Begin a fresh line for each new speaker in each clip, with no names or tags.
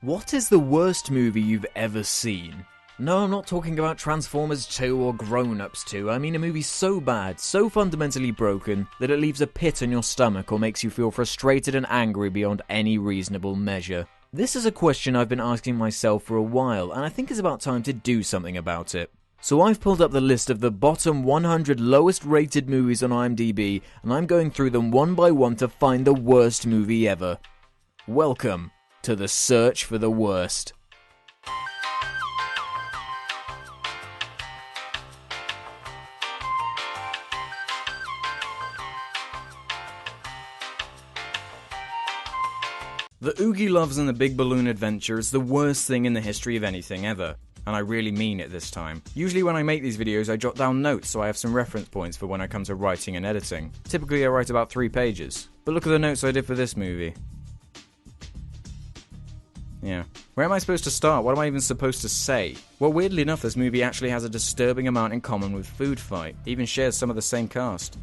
What is the worst movie you've ever seen? No, I'm not talking about Transformers 2 or Grown Ups 2. I mean a movie so bad, so fundamentally broken, that it leaves a pit in your stomach or makes you feel frustrated and angry beyond any reasonable measure. This is a question I've been asking myself for a while, and I think it's about time to do something about it. So I've pulled up the list of the bottom 100 lowest rated movies on IMDb, and I'm going through them one by one to find the worst movie ever. Welcome to the search for the worst. The Oogieloves and the Big Balloon Adventure is the worst thing in the history of anything ever. And I really mean it this time. Usually when I make these videos I jot down notes so I have some reference points for when I come to writing and editing. Typically I write about 3 pages. But look at the notes I did for this movie. Yeah. Where am I supposed to start? What am I even supposed to say? Well, weirdly enough, this movie actually has a disturbing amount in common with Food Fight. It even shares some of the same cast.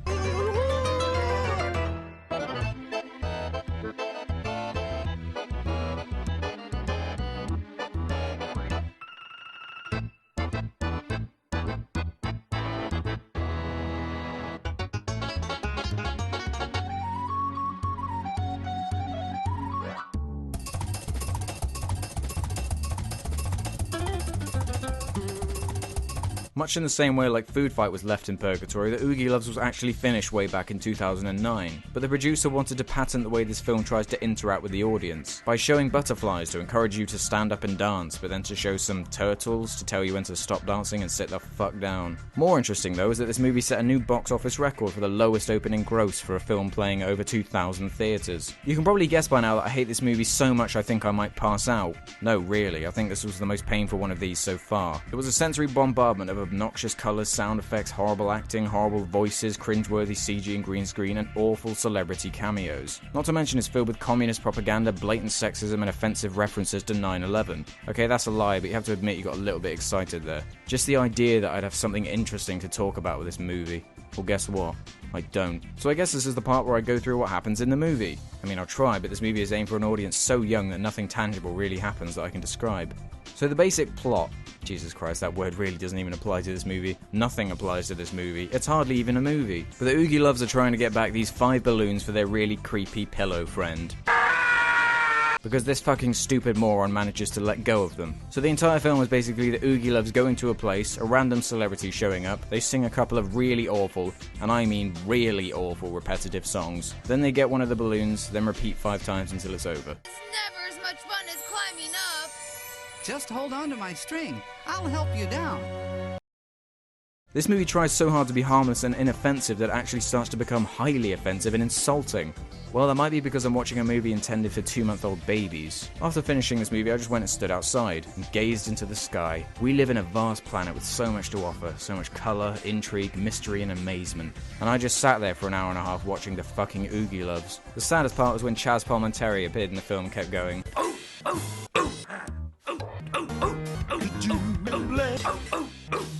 Much in the same way like Food Fight was left in purgatory, the Oogieloves was actually finished way back in 2009. But the producer wanted to patent the way this film tries to interact with the audience, by showing butterflies to encourage you to stand up and dance, but then to show some turtles to tell you when to stop dancing and sit the fuck down. More interesting though is that this movie set a new box office record for the lowest opening gross for a film playing at over 2,000 theatres. You can probably guess by now that I hate this movie so much I think I might pass out. No, really, I think this was the most painful one of these so far. It was a sensory bombardment of obnoxious colours, sound effects, horrible acting, horrible voices, cringeworthy CG and green screen, and awful celebrity cameos. Not to mention it's filled with communist propaganda, blatant sexism, and offensive references to 9/11. Okay, that's a lie, but you have to admit you got a little bit excited there. Just the idea that I'd have something interesting to talk about with this movie. Well, guess what? I don't. So I guess this is the part where I go through what happens in the movie. I mean, I'll try, but this movie is aimed for an audience so young that nothing tangible really happens that I can describe. So the basic plot, Jesus Christ, that word really doesn't even apply to this movie. Nothing applies to this movie. It's hardly even a movie. But the Oogieloves are trying to get back these 5 balloons for their really creepy pillow friend. Because this fucking stupid moron manages to let go of them. So the entire film is basically the Oogieloves going to a place, a random celebrity showing up, they sing a couple of really awful, and I mean really awful, repetitive songs. Then they get one of the balloons, then repeat 5 times until it's over.
It's never as much fun as climbing up.
Just hold on to my string. I'll help you down.
This movie tries so hard to be harmless and inoffensive that it actually starts to become highly offensive and insulting. Well, that might be because I'm watching a movie intended for 2-month-old babies. After finishing this movie, I just went and stood outside and gazed into the sky. We live in a vast planet with so much to offer, so much colour, intrigue, mystery and amazement. And I just sat there for an hour and a half watching the fucking Oogieloves. The saddest part was when Chaz Palminteri appeared in the film and kept going,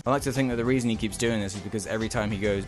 I like to think that the reason he keeps doing this is because every time he goes,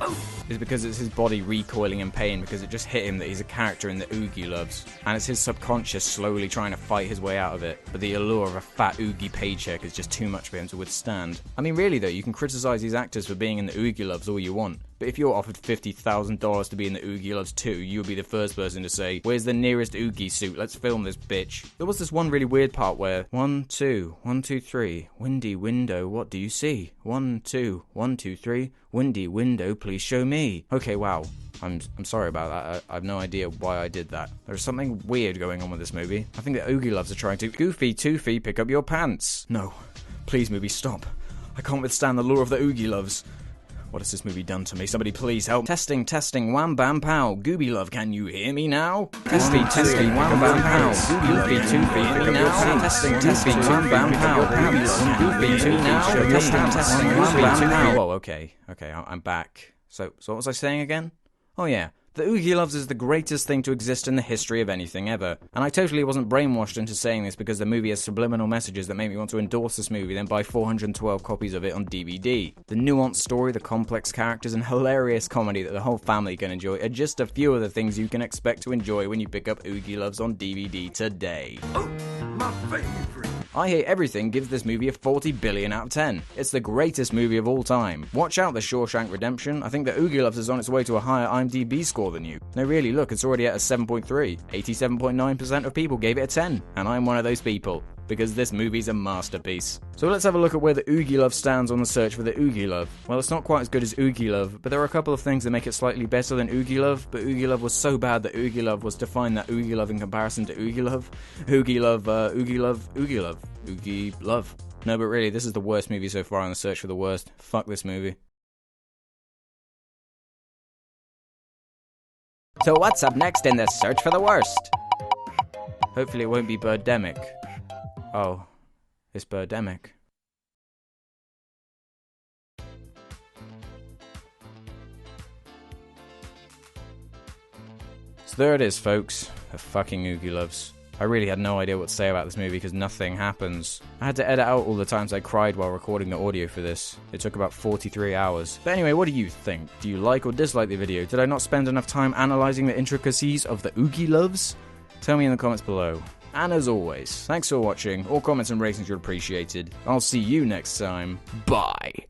is because it's his body recoiling in pain because it just hit him that he's a character in the Oogieloves. And it's his subconscious slowly trying to fight his way out of it. But the allure of a fat Oogie paycheck is just too much for him to withstand. I mean really though, you can criticize these actors for being in the Oogieloves all you want. But if you're offered $50,000 to be in the Oogieloves too, you would be the first person to say, where's the nearest Oogie suit? Let's film this bitch. There was this one really weird part where 1, 2, 1, 2, 3, windy window, what do you see? 1, 2, 1, 2, 3, windy window, please show me. Okay, wow. I'm sorry about that. I have no idea why I did that. There's something weird going on with this movie. I think the Oogieloves are trying to Goofy, Toofy, pick up your pants. No. Please, movie, stop. I can't withstand the lure of the Oogieloves. What has this movie done to me? Somebody please help. Testing, testing, wham bam pow. Gooby love, can you hear me now? Testing, testing, wham bam pow. Goofy, Toofy, hear me now? Testing, testing, wham bam pow. Goofy, Toofy, now? Testing, testing, wham bam pow. Whoa, okay, I'm back. So what was I saying again? Oh yeah. The Oogieloves is the greatest thing to exist in the history of anything ever. And I totally wasn't brainwashed into saying this because the movie has subliminal messages that make me want to endorse this movie, then buy 412 copies of it on DVD. The nuanced story, the complex characters, and hilarious comedy that the whole family can enjoy are just a few of the things you can expect to enjoy when you pick up Oogieloves on DVD today.
My favorite.
I Hate Everything gives this movie a 40 billion out of 10. It's the greatest movie of all time. Watch out, The Shawshank Redemption. I think that Oogieloves is on its way to a higher IMDb score than you. No, really, look, it's already at a 7.3. 87.9% of people gave it a 10, and I'm one of those people, because this movie's a masterpiece. So let's have a look at where the Oogieloves stands on the search for the Oogielove. Well, it's not quite as good as Oogieloves, but there are a couple of things that make it slightly better than Oogieloves, but Oogieloves was so bad that Oogieloves was to find that Oogieloves in comparison to Oogieloves. Oogieloves. No, but really, this is the worst movie so far on the search for the worst. Fuck this movie. So what's up next in the search for the worst? Hopefully it won't be Birdemic. Oh, it's Birdemic. So there it is, folks. The fucking Oogieloves. I really had no idea what to say about this movie because nothing happens. I had to edit out all the times I cried while recording the audio for this. It took about 43 hours. But anyway, what do you think? Do you like or dislike the video? Did I not spend enough time analysing the intricacies of the Oogieloves? Tell me in the comments below. And as always, thanks for watching. All comments and ratings are appreciated. I'll see you next time. Bye.